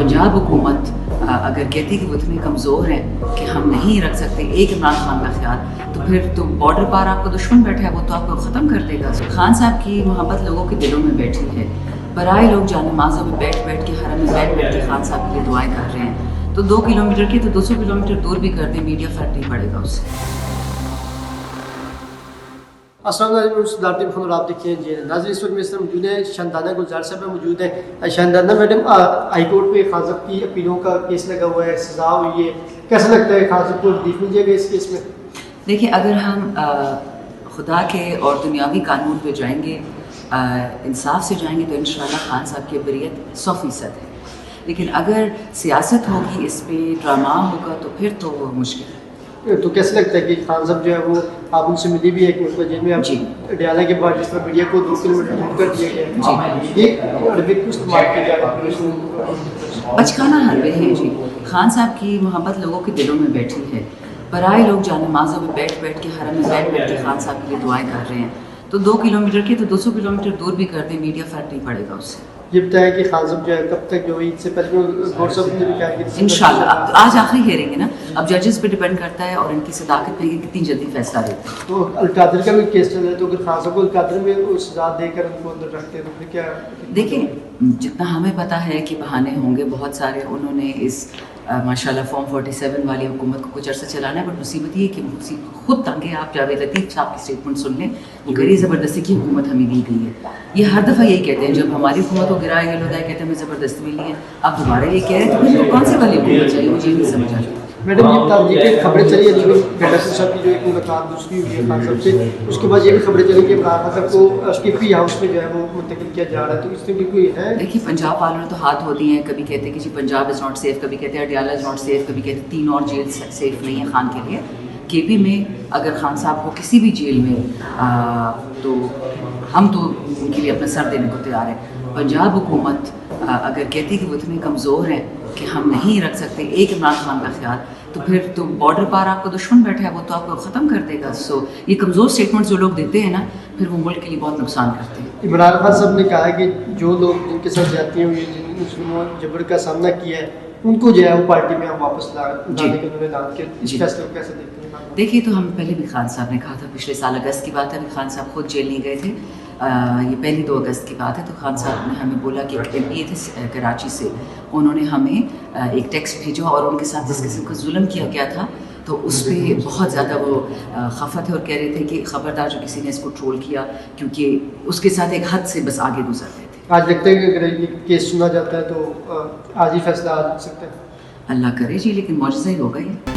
पंजाब हुकूमत अगर कहती कि वो इतने कमज़ोर हैं कि हम नहीं रख सकते एक इमरान खान का ख्याल, तो फिर तो बॉर्डर पार आपका दुश्मन बैठा है, वो तो आपको ख़त्म कर देगा। खान साहब की मोहब्बत लोगों के दिलों में बैठी है। बराए लोग जान नमाज़ों में बैठ बैठ के हरम में बैठ बैठ के खान साहब के लिए दुआएं कर रहे हैं। तो 2 किलोमीटर की तो 200 किलोमीटर दूर भी कर दें, मीडिया फ़र्क नहीं पड़ेगा उससे। अस्सलाम वालेकुम सदारती खबर आप देखिए जी नाज़रीन, इस वक्त मेरे साथ मौजूद है शानदाना गुलजार साहब मौजूद है। शानदाना मैडम, हाई कोर्ट में खान साहब की अपीलों का केस लगा हुआ है, सज़ा हुई है, कैसा लगता है खान साहब को रिलीफ मिल जाएगा इस केस में? देखिए, अगर हम खुदा के और दुनियावी कानून पे जाएंगे, इंसाफ से जाएंगे, तो इंशाल्लाह खान साहब की बरीयत 100% है। लेकिन अगर सियासत होगी, इस पे ड्रामा होगा, तो फिर तो मुश्किल है। तो कैसे लगता है कि खान साहब जो है वो आप उनसे मिली भी है कि उनको जेल में आप अडयाला के बाद जिस तरह मीडिया को 2 किलोमीटर दूर कर दिया गया, ये अरबी को इस्तेमाल किया जा रहा है? बचकाना हरबे हैं जी। खान साहब की मोहब्बत लोगों के दिलों में बैठी है। बराए लोग जान नमाज़ों में बैठ बैठ के हरम में बैठ बैठ के खान साहब के लिए दुआएं कर रहे हैं। तो 2 किलोमीटर की तो 200 किलोमीटर दूर भी कर दें, मीडिया फ़र्क नहीं पड़ेगा उससे। ये बताया कि खान साहब जो है कब तक जो ईद से पहले गौर साहब ने भी कहा कि इंशाल्लाह आज आखिरी हेयरिंग है ना, अब जजेस पे डिपेंड करता है और इनकी सदाकत पे कितनी जल्दी फैसला देते हैं। तो अलकादर का भी केस चल रहा है, तो अगर खान साहब को अलकादर में सजा देकर उनको अंदर रखते हैं तो फिर क्या? देखिए, जितना हमें पता है कि बहाने होंगे बहुत सारे। उन्होंने इस माशाल्लाह फॉर्म 47 वाली हुकूमत को कुछ अर्सा चलाना है, बट मुसीबत ये है कि खुद तंगे आप जावेद लतीफ़ साहब की स्टेटमेंट सुन लें, वो गैर ज़बरदस्ती की हुकूमत हमें दी गई है। ये हर दफ़ा यही कहते हैं, जब हमारी हुकूमत को गिराया ये लोग कहते हैं हमें ज़बरदस्ती मिली है, आप दोबारा ये कह रहे हैं, तो फिर कौन सी वाली हुकूमत चाहिए? मुझे ये नहीं समझ आ रही। मैडम, ये बता दीजिए कि खबरें चली है गडाफी साहब की जो एक मुलाकात दूसरी हुई है खान साहब से, उसके बाद ये भी खबरें चली कि इमरान खान साहब को स्टीफी हाउस में जो है वो मुंतकिल किया जा रहा है, तो इसमें भी कोई है? देखिए, पंजाब वालों ने तो हाथ धो दिए हैं। कभी कहते हैं कि जी पंजाब इज़ नॉट सेफ़, कभी कहते हैं अडयाला इज़ नॉट सेफ़, कभी कहते हैं 3 और जेल सेफ़ नहीं है खान के लिए। केपी में अगर खान साहब को किसी भी जेल में तो हम तो उनके लिए अपना सर देने को तैयार हैं। पंजाब हुकूमत अगर कहती कि वो इतने कमज़ोर हैं कि हम नहीं रख सकते एक इमरान खान का ख्याल, तो फिर तो बॉर्डर पार आपका दुश्मन बैठा है, वो तो आपको ख़त्म कर देगा। सो ये कमज़ोर स्टेटमेंट जो लोग देते हैं ना, फिर वो मुल्क के लिए बहुत नुकसान करते हैं। इमरान खान साहब ने कहा है कि जो लोग जिनके साथ ज्यादतियाँ हुई, जिन्होंने जुल्म जबर का सामना किया है, उनको जो है वो पार्टी में हम वापस लाने के उन्होंने ऐलान किया। इस फैसले को कैसे देखते हैं? देखिए, तो हम पहले भी खान साहब ने कहा था, पिछले साल अगस्त की बात है, अभी खान साहब खुद जेल नहीं गए थे। ये पहली 2 अगस्त की बात है। तो खान साहब ने हमें बोला कि एक MP थे कराची से, उन्होंने हमें एक टेक्स्ट भेजा और उनके साथ जिस किस्म का जुल्म किया गया था, तो उस पर बहुत ज़्यादा वो खफा थे और कह रहे थे कि ख़बरदार जो किसी ने इसको ट्रोल किया, क्योंकि उसके साथ एक हद से बस आगे गुजर रहे थे। आज लगता है कि अगर ये केस सुना जाता है तो आज ही फैसला आ सकता है? अल्लाह करे जी, लेकिन मौजज़ा ही होगा ये।